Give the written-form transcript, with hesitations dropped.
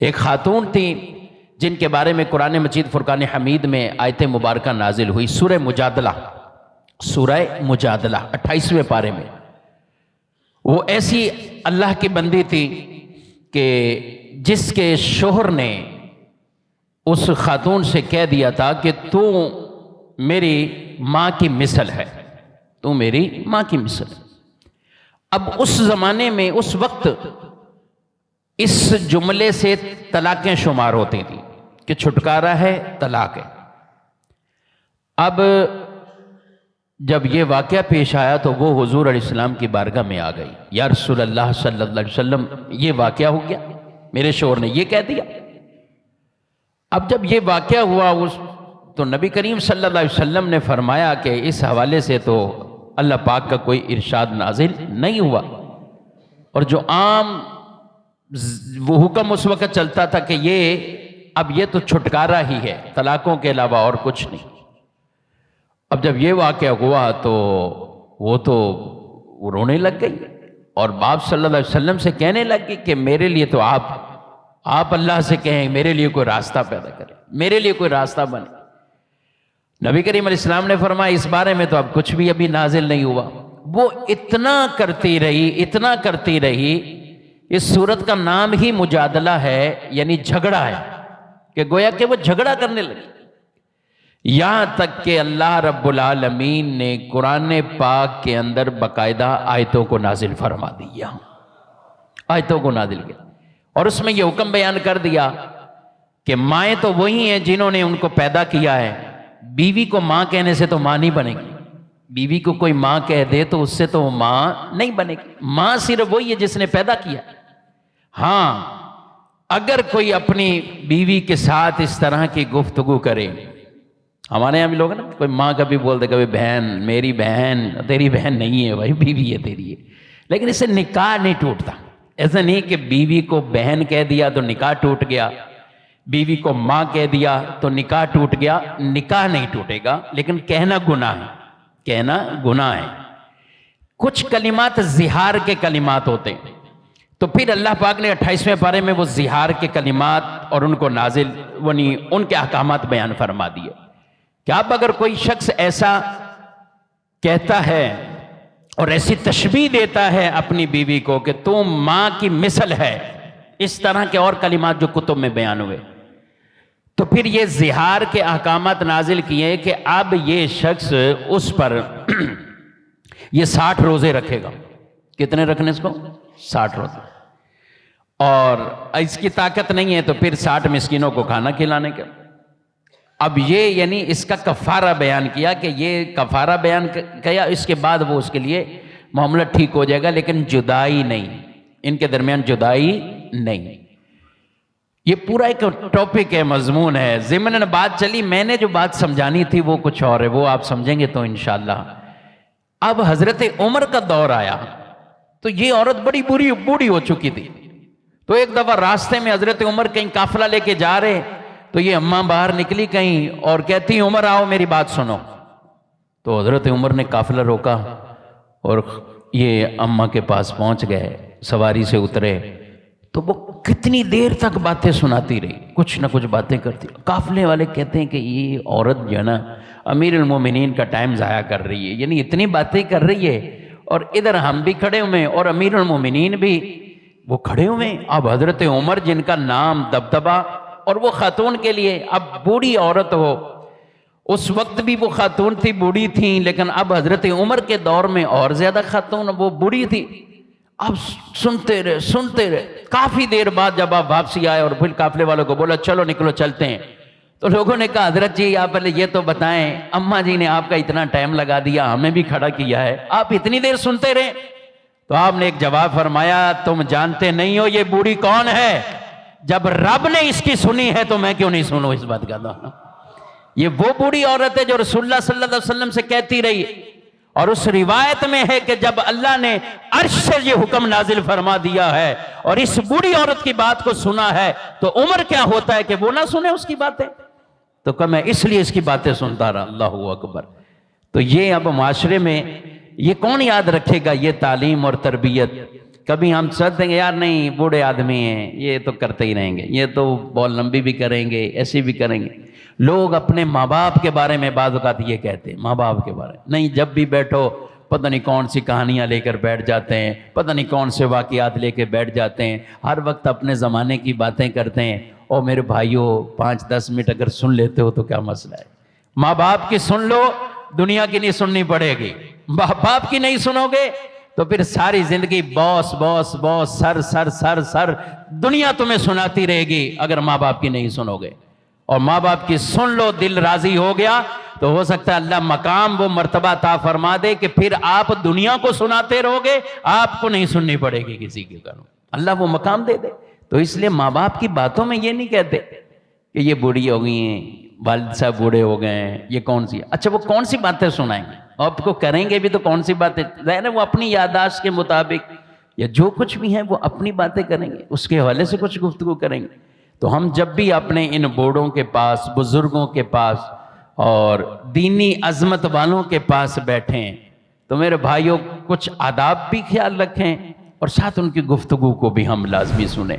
ایک خاتون تھی جن کے بارے میں قرآن مجید فرقان حمید میں آیت مبارکہ نازل ہوئی، سورہ مجادلہ 28ویں پارے میں۔ وہ ایسی اللہ کی بندی تھی کہ جس کے شوہر نے اس خاتون سے کہہ دیا تھا کہ تو میری ماں کی مثل ہے، تو میری ماں کی مثل ہے۔ اب اس زمانے میں اس وقت اس جملے سے طلاقیں شمار ہوتی تھیں کہ چھٹکارا ہے، طلاق ہے۔ اب جب یہ واقعہ پیش آیا تو وہ حضور علیہ السلام کی بارگاہ میں آ گئی، یا رسول اللہ صلی اللہ علیہ وسلم یہ واقعہ ہو گیا، میرے شوہر نے یہ کہہ دیا۔ اب جب یہ واقعہ ہوا تو نبی کریم صلی اللہ علیہ وسلم نے فرمایا کہ اس حوالے سے تو اللہ پاک کا کوئی ارشاد نازل نہیں ہوا، اور جو عام وہ حکم اس وقت چلتا تھا کہ یہ تو چھٹکارا ہی ہے، طلاقوں کے علاوہ اور کچھ نہیں۔ اب جب یہ واقعہ ہوا تو وہ رونے لگ گئی، اور باپ صلی اللہ علیہ وسلم سے کہنے لگ گئی کہ میرے لیے تو آپ اللہ سے کہیں میرے لیے کوئی راستہ پیدا کرے، میرے لیے کوئی راستہ بنے۔ نبی کریم علیہ السلام نے فرمایا اس بارے میں تو اب کچھ بھی ابھی نازل نہیں ہوا۔ وہ اتنا کرتی رہی، اس سورت کا نام ہی مجادلہ ہے، یعنی جھگڑا ہے، کہ گویا کہ وہ جھگڑا کرنے لگی، یہاں تک کہ اللہ رب العالمین نے قرآن پاک کے اندر باقاعدہ آیتوں کو نازل فرما دیا، آیتوں کو نازل کیا، اور اس میں یہ حکم بیان کر دیا کہ مائیں تو وہی ہیں جنہوں نے ان کو پیدا کیا ہے، بیوی کو ماں کہنے سے تو ماں نہیں بنے گی، بیوی کو کوئی ماں کہہ دے تو اس سے تو وہ ماں نہیں بنے گی، ماں صرف وہی ہے جس نے پیدا کیا۔ ہاں اگر کوئی اپنی بیوی کے ساتھ اس طرح کی گفتگو کرے، ہمارے یہاں بھی لوگ نا کوئی ماں کبھی بول دے کبھی بہن، میری بہن، تیری بہن نہیں ہے بھائی، بیوی ہے تیری ہے، لیکن اس سے نکاح نہیں ٹوٹتا۔ ایسا نہیں کہ بیوی کو بہن کہہ دیا تو نکاح ٹوٹ گیا، بیوی کو ماں کہہ دیا تو نکاح ٹوٹ گیا، نکاح نہیں ٹوٹے گا، لیکن کہنا گناہ ہے، کہنا گناہ ہے۔ کچھ کلمات زہار کے کلمات ہوتے ہیں، تو پھر اللہ پاک نے 28ویں پارے میں وہ زہار کے کلمات اور ان کو نازل ان کے احکامات بیان فرما دیے کہ اب اگر کوئی شخص ایسا کہتا ہے اور ایسی تشبیہ دیتا ہے اپنی بیوی کو کہ تم ماں کی مثل ہے، اس طرح کے اور کلمات جو کتب میں بیان ہوئے، تو پھر یہ زہار کے احکامات نازل کیے کہ اب یہ شخص اس پر یہ 60 روزے رکھے گا۔ کتنے رکھنے اس کو؟ 60 روزے، اور اس کی طاقت نہیں ہے تو پھر 60 مسکینوں کو کھانا کھلانے کا۔ اب یہ یعنی اس کا کفارہ بیان کیا کہ یہ کفارہ بیان کیا، اس کے بعد وہ اس کے لیے معاملہ ٹھیک ہو جائے گا، لیکن جدائی نہیں، ان کے درمیان جدائی نہیں۔ یہ پورا ایک ٹاپک ہے، مضمون ہے، ضمن بات چلی، میں نے جو بات سمجھانی تھی وہ کچھ اور ہے، وہ آپ سمجھیں گے تو انشاءاللہ۔ اب حضرت عمر کا دور آیا تو یہ عورت بڑی بوڑھی ہو چکی تھی، تو ایک دفعہ راستے میں حضرت عمر کہیں قافلہ لے کے جا رہے تو یہ اماں باہر نکلی کہیں اور کہتی عمر آؤ میری بات سنو، تو حضرت عمر نے قافلہ روکا اور یہ اماں کے پاس پہنچ گئے، سواری سے اترے تو وہ کتنی دیر تک باتیں سناتی رہی، کچھ نہ کچھ باتیں کرتی۔ قافلے والے کہتے ہیں کہ یہ عورت جو ہے نا امیر المومنین کا ٹائم ضائع کر رہی ہے، یعنی اتنی باتیں کر رہی ہے، اور ادھر ہم بھی کھڑے ہوئے اور امیر المومنین بھی وہ کھڑے ہوئے۔ اب حضرت عمر جن کا نام دبدبا، اور وہ خاتون کے لیے اب بوڑھی عورت ہو، اس وقت بھی وہ خاتون تھی، بوڑھی تھیں، لیکن اب حضرت عمر کے دور میں اور زیادہ خاتون وہ بوڑھی تھی۔ اب سنتے رہے، کافی دیر بعد جب آپ واپسی آئے اور پھر قافلے والوں کو بولا چلو نکلو چلتے ہیں، تو لوگوں نے کہا حضرت جی آپ پہلے یہ تو بتائیں، اماں جی نے آپ کا اتنا ٹائم لگا دیا، ہمیں بھی کھڑا کیا ہے، آپ اتنی دیر سنتے رہے؟ تو آپ نے ایک جواب فرمایا تم جانتے نہیں ہو یہ بوڑھی کون ہے، جب رب نے اس کی سنی ہے تو میں کیوں نہیں سنوں اس بات کا۔ یہ وہ بوڑھی عورت ہے جو رسول اللہ صلی اللہ علیہ وسلم سے کہتی رہی، اور اس روایت میں ہے کہ جب اللہ نے عرش سے یہ حکم نازل فرما دیا ہے اور اس بوڑھی عورت کی بات کو سنا ہے تو عمر کیا ہوتا ہے کہ وہ نہ سنے اس کی باتیں؟ تو کہ میں اس لیے اس کی باتیں سنتا رہا۔ اللہ اکبر۔ تو یہ اب معاشرے میں یہ کون یاد رکھے گا یہ تعلیم اور تربیت کبھی ہم سوچتے ہیں یار نہیں بوڑھے آدمی ہیں یہ تو کرتے ہی رہیں گے، یہ تو بال لمبی بھی کریں گے ایسی بھی کریں گے۔ لوگ اپنے ماں باپ کے بارے میں بعض اوقات یہ کہتے ہیں، ماں باپ کے بارے میں نہیں، جب بھی بیٹھو پتہ نہیں کون سی کہانیاں لے کر بیٹھ جاتے ہیں، پتہ نہیں کون سے واقعات لے کے بیٹھ جاتے ہیں، ہر وقت اپنے زمانے کی باتیں کرتے ہیں۔ اور میرے بھائیوں 5-10 منٹ اگر سن لیتے ہو تو کیا مسئلہ ہے؟ ماں باپ کی سن لو، دنیا کی نہیں سننی پڑے گی۔ باپ کی نہیں سنو گے تو پھر ساری زندگی باس باس باس، سر سر سر سر، دنیا تمہیں سناتی رہے گی اگر ماں باپ کی نہیں سنو گے۔ اور ماں باپ کی سن لو، دل راضی ہو گیا تو ہو سکتا ہے اللہ مقام وہ مرتبہ عطا فرما دے کہ پھر آپ دنیا کو سناتے رہو گے، آپ کو نہیں سننی پڑے گی کسی کی کرو، اللہ وہ مقام دے دے۔ تو اس لیے ماں باپ کی باتوں میں یہ نہیں کہتے کہ یہ بوڑھی ہو گئی ہیں، والد صاحب بوڑھے ہو گئے ہیں، یہ کون سی، اچھا وہ کون سی باتیں سنائیں گے آپ کو، کریں گے بھی تو کون سی باتیں، ظاہر ہے وہ اپنی یادداشت کے مطابق یا جو کچھ بھی ہے وہ اپنی باتیں کریں گے، اس کے حوالے سے کچھ گفتگو کریں گے۔ تو ہم جب بھی اپنے ان بوڑھوں کے پاس، بزرگوں کے پاس اور دینی عظمت والوں کے پاس بیٹھیں تو میرے بھائیوں کچھ آداب بھی خیال رکھیں اور ساتھ ان کی گفتگو کو بھی ہم لازمی سنیں۔